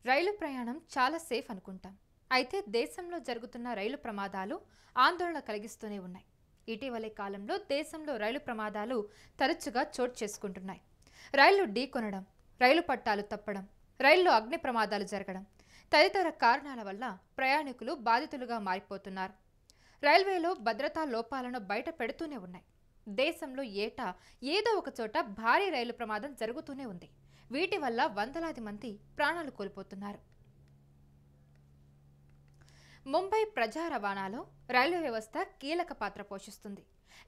రైలు ప్రయాణం చాలా సేఫ్ అనుకుంటాం. అయితే దేశంలో జరుగుతున్న రైలు ప్రమాదాలు ఆందోళన కలిగిస్తూనే ఉన్నాయి. ఇటీవలి కాలంలో దేశంలో రైలు ప్రమాదాలు తరచుగా చోటు చేసుకుంటున్నాయి. రైళ్లు ఢీకొనడం, రైలు పట్టాలు తప్పడం, రైల్లో అగ్ని ప్రమాదాలు జరగడం తదితర కారణాల వల్ల ప్రయాణికులు బాధితులుగా మారిపోతున్నారు. రైల్వేలో భద్రతా లోపాలను బయట పెడుతూనే ఉన్నాయి. దేశంలో ఏటా ఏదో ఒక చోట భారీ రైలు ప్రమాదం జరుగుతూనే ఉంది. వీటి వల్ల వందలాది మంది ప్రాణాలు కోల్పోతున్నారు. ముంబై ప్రజా రవాణాలో రైల్వే వ్యవస్థ కీలక పాత్ర పోషిస్తుంది.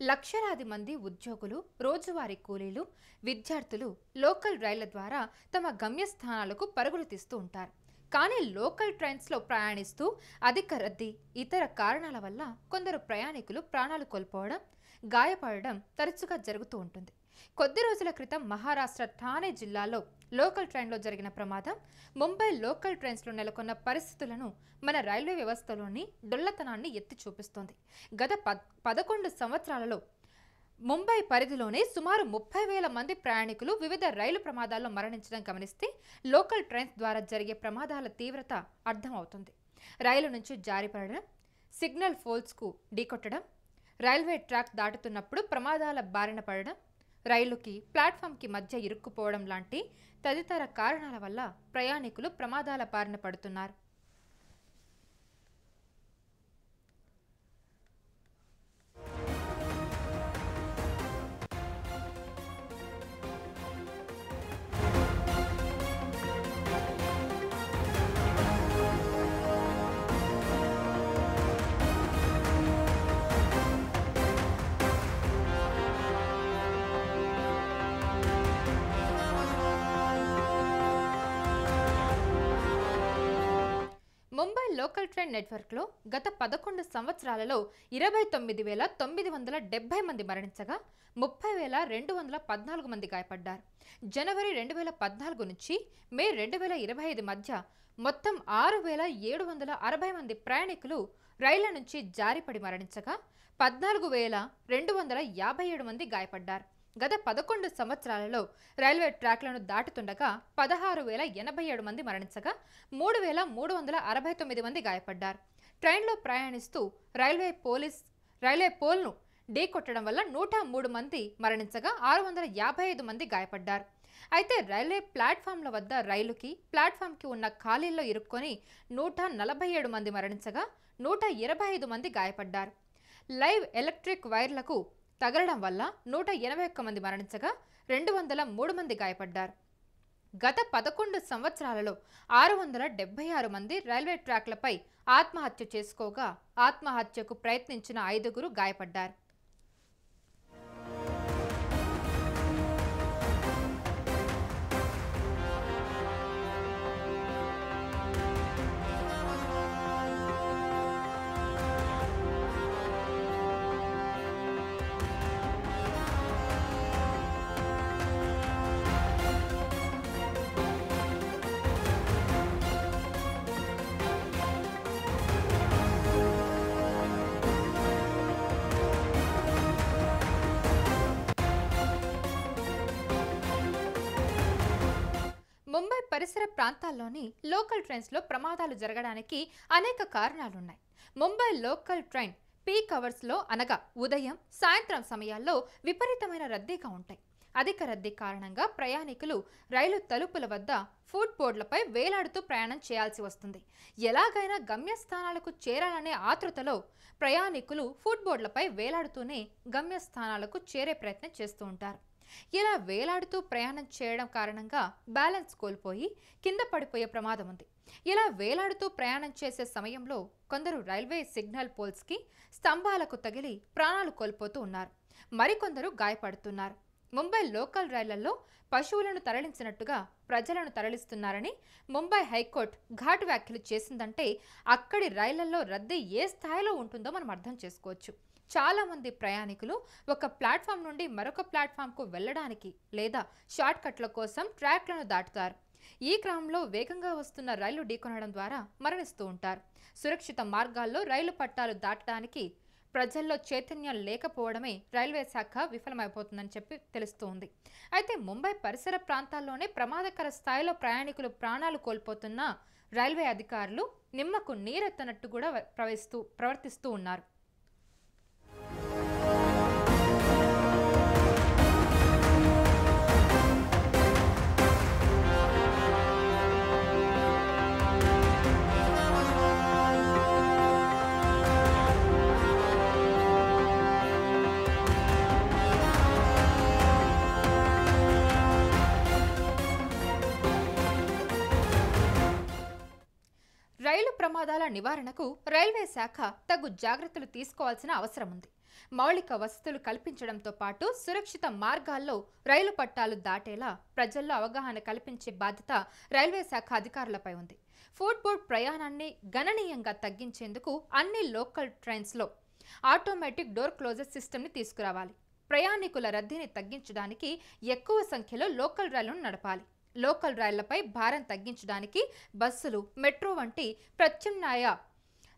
లక్షలాది మంది ఉద్యోగులు, రోజువారీ కూలీలు, విద్యార్థులు లోకల్ రైళ్ల ద్వారా తమ గమ్యస్థానాలకు పరుగులు తీస్తూ ఉంటారు. కానీ లోకల్ ట్రైన్స్లో ప్రయాణిస్తూ అధిక రద్దీ, ఇతర కారణాల వల్ల కొందరు ప్రయాణికులు ప్రాణాలు కోల్పోవడం, గాయపడడం తరచుగా జరుగుతూ ఉంటుంది. కొద్ది రోజుల క్రితం మహారాష్ట్ర ఠానే జిల్లాలో లోకల్ ట్రైన్లో జరిగిన ప్రమాదం ముంబై లోకల్ ట్రైన్స్లో నెలకొన్న పరిస్థితులను, మన రైల్వే వ్యవస్థలోని డొల్లతనాన్ని ఎత్తి చూపిస్తోంది. గత 11 సంవత్సరాలలో ముంబై పరిధిలోనే సుమారు 30,000 మంది ప్రయాణికులు వివిధ రైలు ప్రమాదాల్లో మరణించడం గమనిస్తే లోకల్ ట్రైన్స్ ద్వారా జరిగే ప్రమాదాల తీవ్రత అర్థమవుతుంది. రైలు నుంచి జారిపడడం, సిగ్నల్ పోల్స్కు ఢీకొట్టడం, రైల్వే ట్రాక్ దాటుతున్నప్పుడు ప్రమాదాల బారిన పడడం, రైలుకి ప్లాట్ఫామ్కి మధ్య ఇరుక్కుపోవడం లాంటి తదితర కారణాల వల్ల ప్రయాణికులు ప్రమాదాల బారిన పడుతున్నారు. ముంబై లోకల్ ట్రైన్ నెట్వర్క్లో గత 11 సంవత్సరాలలో 29,970 మంది మరణించగా 30,214 మంది గాయపడ్డారు. జనవరి 2014 నుంచి మే 2025 మధ్య మొత్తం 6,760 మంది ప్రయాణికులు రైళ్ల నుంచి జారిపడి మరణించగా 14,257 మంది గాయపడ్డారు. గత 11 సంవత్సరాలలో రైల్వే ట్రాక్లను దాటుతుండగా 16,087 మంది మరణించగా 3,369 మంది గాయపడ్డారు. ట్రైన్లో ప్రయాణిస్తూ రైల్వే పోల్ను ఢీకొట్టడం వల్ల 103 మంది మరణించగా 655 మంది గాయపడ్డారు. అయితే రైల్వే ప్లాట్ఫామ్ల వద్ద రైలుకి ప్లాట్ఫామ్కి ఉన్న ఖాళీల్లో ఇరుక్కొని 147 మంది మరణించగా 125 మంది గాయపడ్డారు. లైవ్ ఎలక్ట్రిక్ వైర్లకు తగలడం వల్ల 181 మంది మరణించగా 203 మంది గాయపడ్డారు. గత 11 సంవత్సరాలలో 676 మంది రైల్వే ట్రాక్లపై ఆత్మహత్య చేసుకోగా ఆత్మహత్యకు ప్రయత్నించిన 5గురు గాయపడ్డారు. ముంబై పరిసర ప్రాంతాల్లోని లోకల్ ట్రైన్స్లో ప్రమాదాలు జరగడానికి అనేక కారణాలున్నాయి. ముంబై లోకల్ ట్రైన్ పీక్ అవర్స్లో అనగా ఉదయం, సాయంత్రం సమయాల్లో విపరీతమైన రద్దీగా ఉంటాయి. అధిక రద్దీ కారణంగా ప్రయాణికులు రైలు తలుపుల వద్ద ఫుడ్ బోర్డులపై వేలాడుతూ ప్రయాణం చేయాల్సి వస్తుంది. ఎలాగైనా గమ్యస్థానాలకు చేరాలనే ఆతృతలో ప్రయాణికులు ఫుడ్ బోర్డులపై వేలాడుతూనే గమ్యస్థానాలకు చేరే ప్రయత్నం చేస్తూ ఉంటారు. ఇలా వేలాడుతూ ప్రయాణం చేయడం కారణంగా బ్యాలెన్స్ కోల్పోయి కింద పడిపోయే ప్రమాదం ఉంది. ఇలా వేలాడుతూ ప్రయాణం చేసే సమయంలో కొందరు రైల్వే సిగ్నల్ పోల్స్కి, స్తంభాలకు తగిలి ప్రాణాలు కోల్పోతూ ఉన్నారు. మరికొందరు గాయపడుతున్నారు. ముంబై లోకల్ రైళ్లలో పశువులను తరలించినట్టుగా ప్రజలను తరలిస్తున్నారని ముంబై హైకోర్టు ఘాటు వ్యాఖ్యలు చేసిందంటే అక్కడి రైళ్లలో రద్దీ ఏ స్థాయిలో ఉంటుందో మనం అర్థం చేసుకోవచ్చు. చాలా మంది ప్రయాణికులు ఒక ప్లాట్ఫామ్ నుండి మరొక ప్లాట్ఫామ్కు వెళ్ళడానికి లేదా షార్ట్ కట్ల కోసం ట్రాక్లను దాటుతారు. ఈ క్రమంలో వేగంగా వస్తున్న రైలు ఢీకొనడం ద్వారా మరణిస్తూ ఉంటారు. సురక్షిత మార్గాల్లో రైలు పట్టాలు దాటడానికి ప్రజల్లో చైతన్యం లేకపోవడమే రైల్వే శాఖ విఫలమైపోతుందని చెప్పి తెలుస్తోంది. అయితే ముంబై పరిసర ప్రాంతాల్లోనే ప్రమాదకర స్థాయిలో ప్రయాణికులు ప్రాణాలు కోల్పోతున్న రైల్వే అధికారులు నిమ్మకు నీరెత్తనట్టు కూడా ప్రవర్తిస్తూ ఉన్నారు. రైలు ప్రమాదాల నివారణకు రైల్వే శాఖ తగు జాగ్రత్తలు తీసుకోవాల్సిన అవసరం ఉంది. మౌలిక వసతులు కల్పించడంతో పాటు సురక్షిత మార్గాల్లో రైలు పట్టాలు దాటేలా ప్రజల్లో అవగాహన కల్పించే బాధ్యత రైల్వే శాఖ అధికారులపై ఉంది. ఫుట్బోర్డ్ ప్రయాణాన్ని గణనీయంగా తగ్గించేందుకు అన్ని లోకల్ ట్రైన్స్లో ఆటోమేటిక్ డోర్ క్లోజర్ సిస్టమ్ని తీసుకురావాలి. ప్రయాణికుల రద్దీని తగ్గించడానికి ఎక్కువ సంఖ్యలో లోకల్ రైళ్లను నడపాలి. లోకల్ రైళ్లపై భారం తగ్గించడానికి బస్సులు, మెట్రో వంటి ప్రత్యామ్నాయ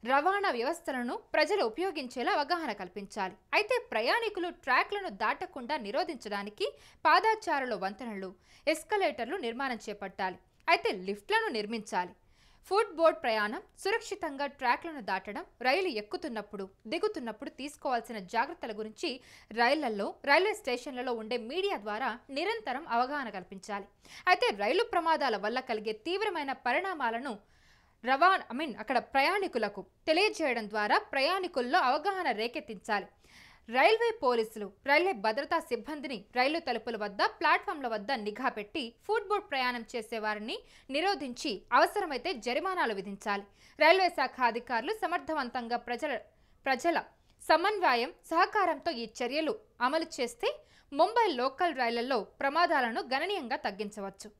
రవాణా వ్యవస్థలను ప్రజలు ఉపయోగించేలా అవగాహన కల్పించాలి. అయితే ప్రయాణికులు ట్రాక్లను దాటకుండా నిరోధించడానికి పాదచారుల వంతెనలు, ఎస్కలేటర్లు నిర్మాణం చేపట్టాలి. అయితే లిఫ్ట్లను నిర్మించాలి. ఫుట్బోర్డ్ ప్రయాణం, సురక్షితంగా ట్రాక్లను దాటడం, రైలు ఎక్కుతున్నప్పుడు దిగుతున్నప్పుడు తీసుకోవాల్సిన జాగ్రత్తల గురించి రైల్వే స్టేషన్లలో ఉండే మీడియా ద్వారా నిరంతరం అవగాహన కల్పించాలి. అయితే రైలు ప్రమాదాల వల్ల కలిగే తీవ్రమైన పరిణామాలను అక్కడ ప్రయాణికులకు తెలియజేయడం ద్వారా ప్రయాణికుల్లో అవగాహన రేకెత్తించాలి. రైల్వే పోలీసులు, రైల్వే భద్రతా సిబ్బందిని రైలు తలుపుల వద్ద, ప్లాట్ఫామ్ల వద్ద నిఘా పెట్టి ఫుట్బోర్డ్ ప్రయాణం చేసేవారిని నిరోధించి అవసరమైతే జరిమానాలు విధించాలి. రైల్వే శాఖ అధికారులు సమర్థవంతంగా ప్రజల సమన్వయం, సహకారంతో ఈ చర్యలు అమలు చేస్తే ముంబై లోకల్ రైళ్లలో ప్రమాదాలను గణనీయంగా తగ్గించవచ్చు.